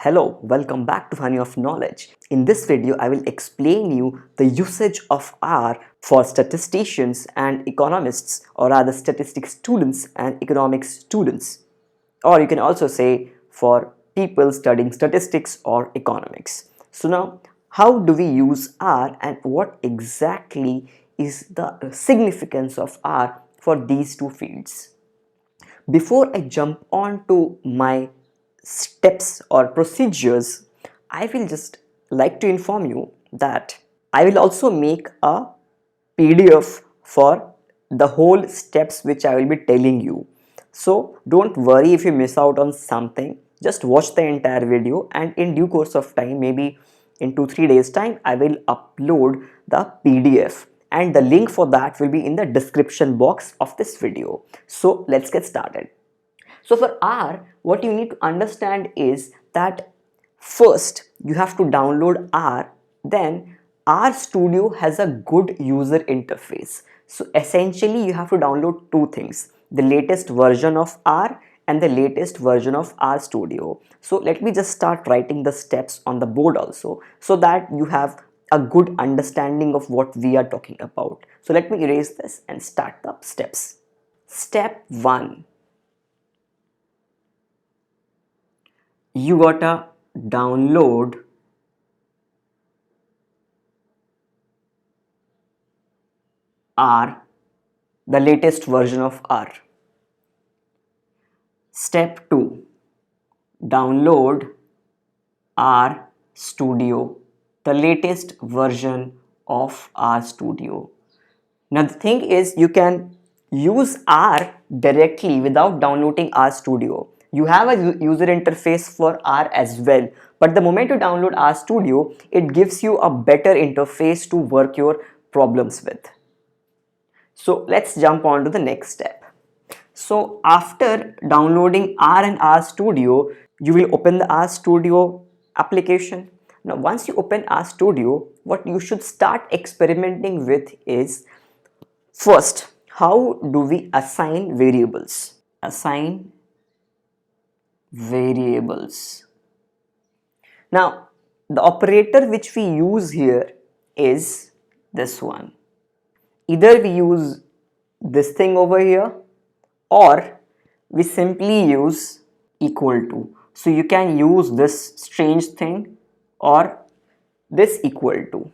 Hello, welcome back to Honey of Knowledge. In this video, I will explain you the usage of R for statisticians and economists, or rather statistics students and economics students. Or you can also say for people studying statistics or economics. So now, how do we use R and what exactly is the significance of R for these two fields? Before I jump on to my steps or procedures, I will just like to inform you that I will also make a PDF for the whole steps which I will be telling you. So don't worry if you miss out on something, just watch the entire video and in due course of time, maybe in 2-3 days time, I will upload the PDF and the link for that will be in the description box of this video. So let's get started. So for R, what you need to understand is that first you have to download R, then R Studio has a good user interface. So essentially you have to download two things, the latest version of R and the latest version of R Studio. So let me just start writing the steps on the board also so that you have a good understanding of what we are talking about. So let me erase this and start the steps. Step 1. You gotta download R, the latest version of R. Step 2. Download R Studio, the latest version of R Studio. Now the thing is, you can use R directly without downloading R Studio. You have a user interface for R as well, but the moment you download R Studio, it gives you a better interface to work your problems with. So let's jump on to the next step. So after downloading R and R Studio, you will open the R Studio application. Now once you open R Studio, what you should start experimenting with is, first, how do we assign variables? Assign variables. Now the operator which we use here is this one. Either we use this thing over here or we simply use equal to. So you can use this strange thing or this equal to.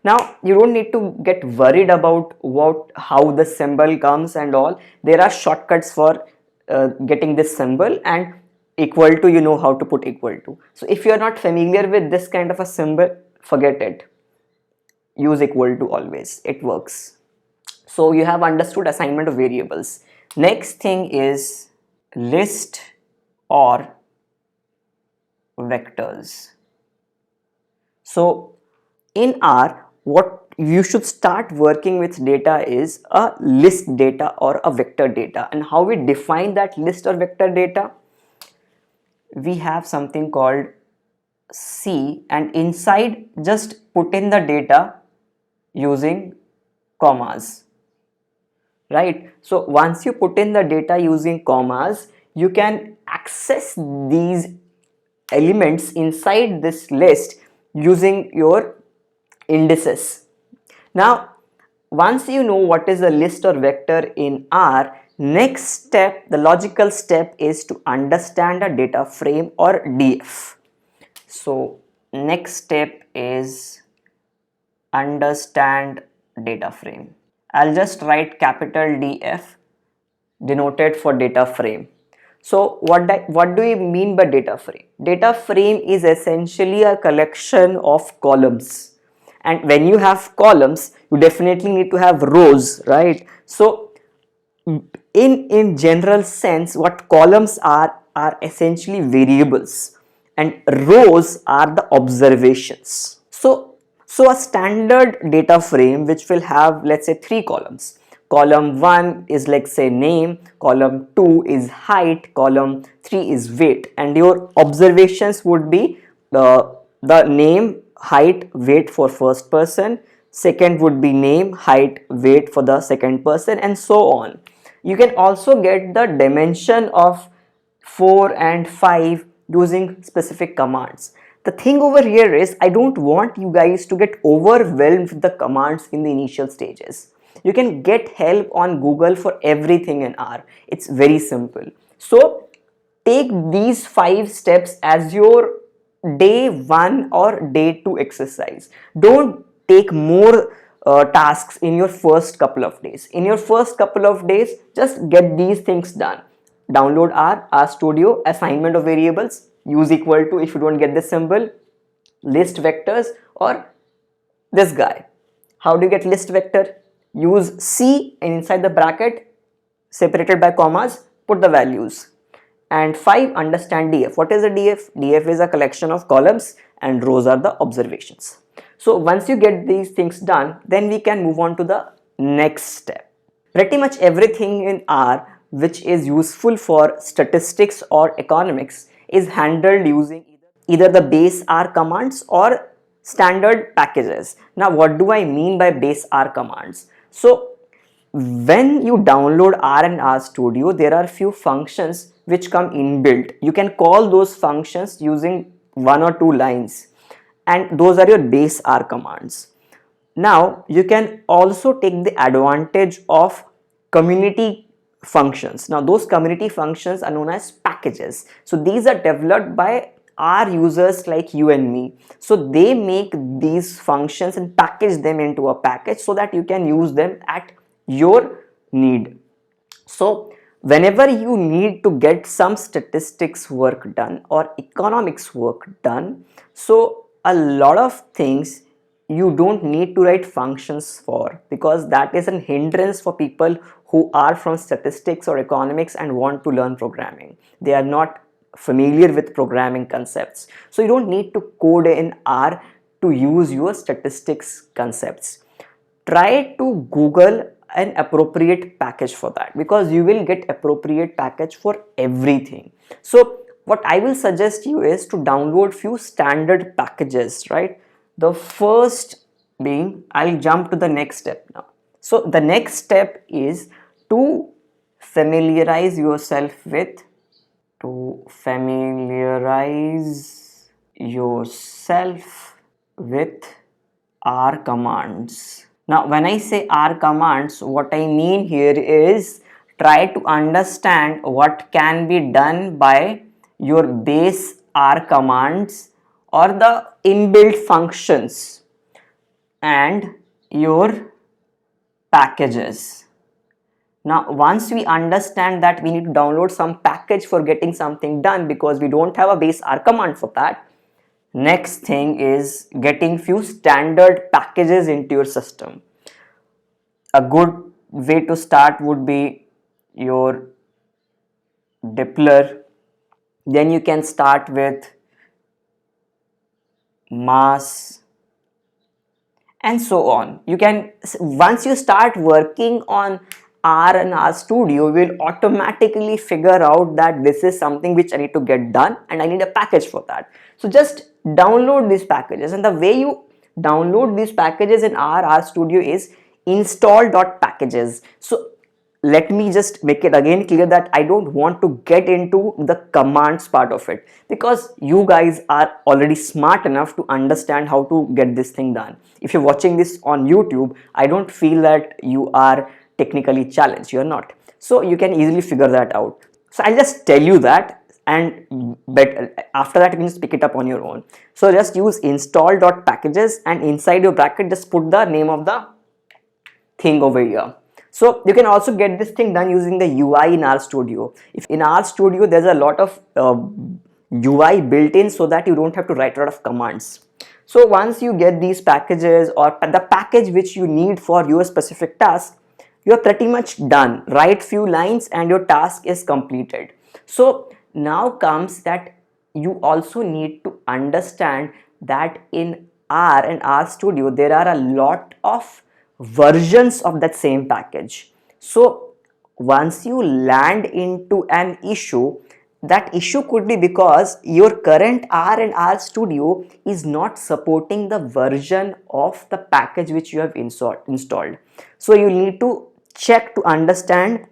Now you don't need to get worried about how the symbol comes and all. There are shortcuts for getting this symbol, and equal to, you know how to put equal to. So if you are not familiar with this kind of a symbol, forget it. Use equal to always, it works. So you have understood assignment of variables. Next thing is list or vectors. So in R, what you should start working with data is a list data or a vector data. And how we define that list or vector data? We have something called C, and inside just put in the data using commas, right? So once you put in the data using commas, you can access these elements inside this list using your indices. Now once you know what is a list or vector in R, next step, the logical step, is to understand a data frame or DF. So next step is understand data frame. I'll just write capital DF denoted for data frame. So what do we mean by data frame? Data frame is essentially a collection of columns. And when you have columns, you definitely need to have rows, right? So in general sense, what columns are essentially variables and rows are the observations. So a standard data frame which will have, let's say, 3 columns. Column 1 is, like, say, name, column 2 is height, column 3 is weight, and your observations would be the name, height, weight for first person, second would be name, height, weight for the second person, and so on. You can also get the dimension of 4 and 5 using specific commands. The thing over here is I don't want you guys to get overwhelmed with the commands in the initial stages. You can get help on Google for everything in R. It's very simple. So take these 5 steps as your day 1 or day 2 exercise. Don't take more tasks in your first couple of days. In your first couple of days, just get these things done. Download R Studio, assignment of variables, use equal to if you don't get this symbol, list vectors, or this guy. How do you get list vector? Use C and inside the bracket, separated by commas, put the values. And 5, understand DF. What is a DF? DF is a collection of columns and rows are the observations. So once you get these things done, then we can move on to the next step. Pretty much everything in R which is useful for statistics or economics is handled using either the base R commands or standard packages. Now what do I mean by base R commands? So when you download R and R Studio, there are few functions which come inbuilt. You can call those functions using 1 or 2 lines, and those are your base R commands. Now you can also take the advantage of community functions. Now those community functions are known as packages. So these are developed by R users like you and me. So they make these functions and package them into a package so that you can use them at your need. So whenever you need to get some statistics work done or economics work done, so a lot of things you don't need to write functions for, because that is an hindrance for people who are from statistics or economics and want to learn programming. They are not familiar with programming concepts. So you don't need to code in R to use your statistics concepts. Try to Google an appropriate package for that, because you will get appropriate package for everything. So what I will suggest you is to download few standard packages, right? The first being, I'll jump to the next step now. So the next step is to familiarize yourself with R commands. Now when I say R commands, what I mean here is try to understand what can be done by your base R commands or the inbuilt functions and your packages. Now once we understand that we need to download some package for getting something done because we don't have a base R command for that, next thing is getting few standard packages into your system. A good way to start would be your Dippler. Then you can start with mass and so on. You can, once you start working on R and R Studio, will automatically figure out that this is something which I need to get done and I need a package for that. So just download these packages, and the way you download these packages in R Studio is install.packages. So let me just make it again clear that I don't want to get into the commands part of it, because you guys are already smart enough to understand how to get this thing done. If you're watching this on YouTube, I don't feel that you are technically challenged. You're not. So you can easily figure that out. So I'll just tell you that, and after that you can just pick it up on your own. So just use install.packages and inside your bracket just put the name of the thing over here. So you can also get this thing done using the UI in R Studio. If in R Studio there's a lot of UI built in so that you don't have to write a lot of commands. So once you get these packages or the package which you need for your specific task, you're pretty much done. Write few lines and your task is completed. So now comes that you also need to understand that in R and R Studio there are a lot of versions of that same package. So once you land into an issue, that issue could be because your current R and R Studio is not supporting the version of the package which you have installed. So you need to check to understand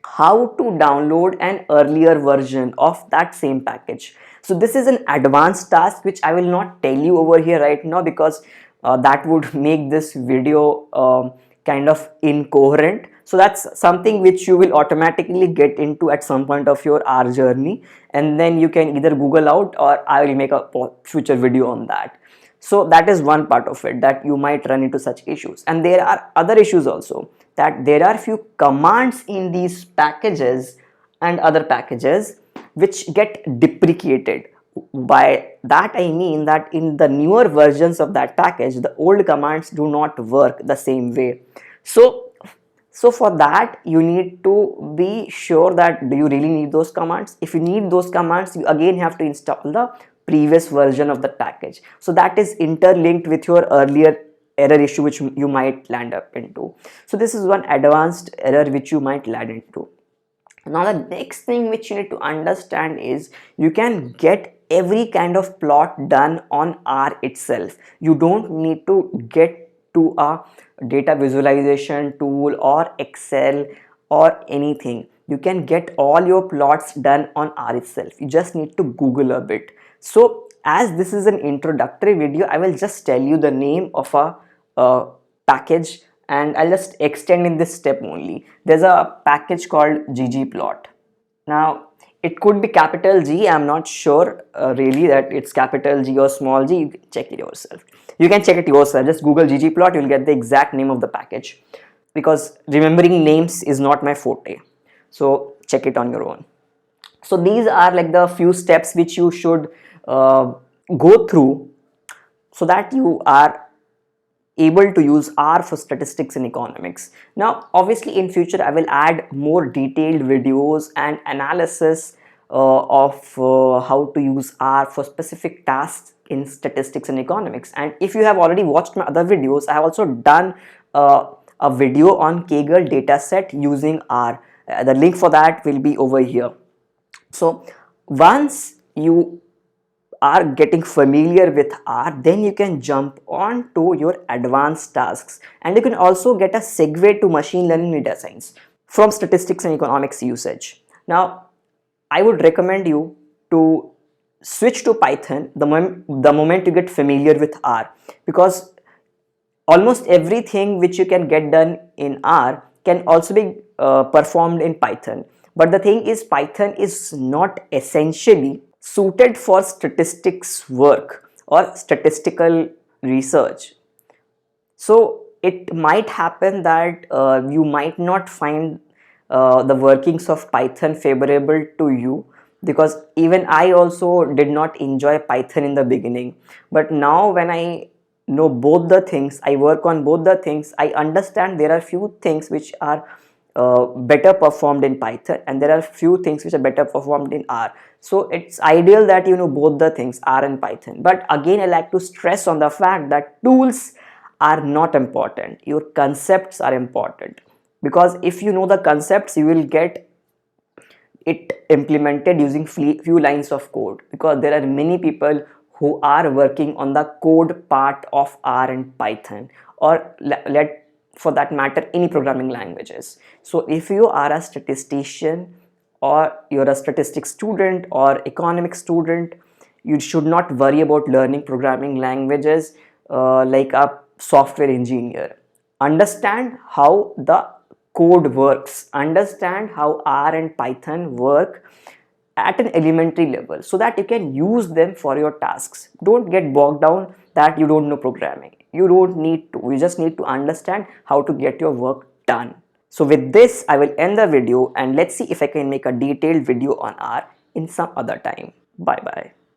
how to download an earlier version of that same package. So this is an advanced task which I will not tell you over here right now, because that would make this video kind of incoherent. So that's something which you will automatically get into at some point of your R journey, and then you can either Google out, or I will make a future video on that. So that is one part of it, that you might run into such issues. And there are other issues also, that there are few commands in these packages and other packages which get deprecated. By that I mean that in the newer versions of that package, the old commands do not work the same way. So for that, you need to be sure that do you really need those commands. If you need those commands, you again have to install the previous version of the package. So that is interlinked with your earlier error issue which you might land up into. So this is one advanced error which you might land into. Now the next thing which you need to understand is you can get every kind of plot done on R itself. You don't need to get to a data visualization tool or Excel or anything. You can get all your plots done on R itself. You just need to Google a bit. So as this is an introductory video, I will just tell you the name of a package, and I'll just extend in this step only. There's a package called ggplot. Now it could be capital G, I'm not sure really that it's capital G or small g. You can check it yourself. You can check it yourself. Just Google ggplot, you'll get the exact name of the package, because remembering names is not my forte. So check it on your own. So these are like the few steps which you should go through so that you are able to use R for statistics and economics. Now obviously in future I will add more detailed videos and analysis of how to use R for specific tasks in statistics and economics. And if you have already watched my other videos, I have also done a video on Kaggle dataset using R. The link for that will be over here. So once you are getting familiar with R, then you can jump on to your advanced tasks, and you can also get a segue to machine learning data science from statistics and economics usage. Now I would recommend you to switch to Python the moment you get familiar with R, because almost everything which you can get done in R can also be performed in Python. But the thing is, Python is not essentially suited for statistics work or statistical research. So it might happen that you might not find the workings of Python favorable to you, because even I also did not enjoy Python in the beginning. But now when I know both the things, I work on both the things, I understand there are few things which are better performed in Python, and there are few things which are better performed in R. So it's ideal that you know both the things, R and Python. But again, I like to stress on the fact that tools are not important. Your concepts are important, because if you know the concepts, you will get it implemented using few lines of code, because there are many people who are working on the code part of R and Python, or let for that matter any programming languages. So if you are a statistician, or you're a statistics student or economics student, you should not worry about learning programming languages like a software engineer. Understand how the code works, understand how R and Python work at an elementary level, so that you can use them for your tasks. Don't get bogged down that you don't know programming. You don't need to. You just need to understand how to get your work done. So with this, I will end the video, and let's see if I can make a detailed video on R in some other time. Bye bye.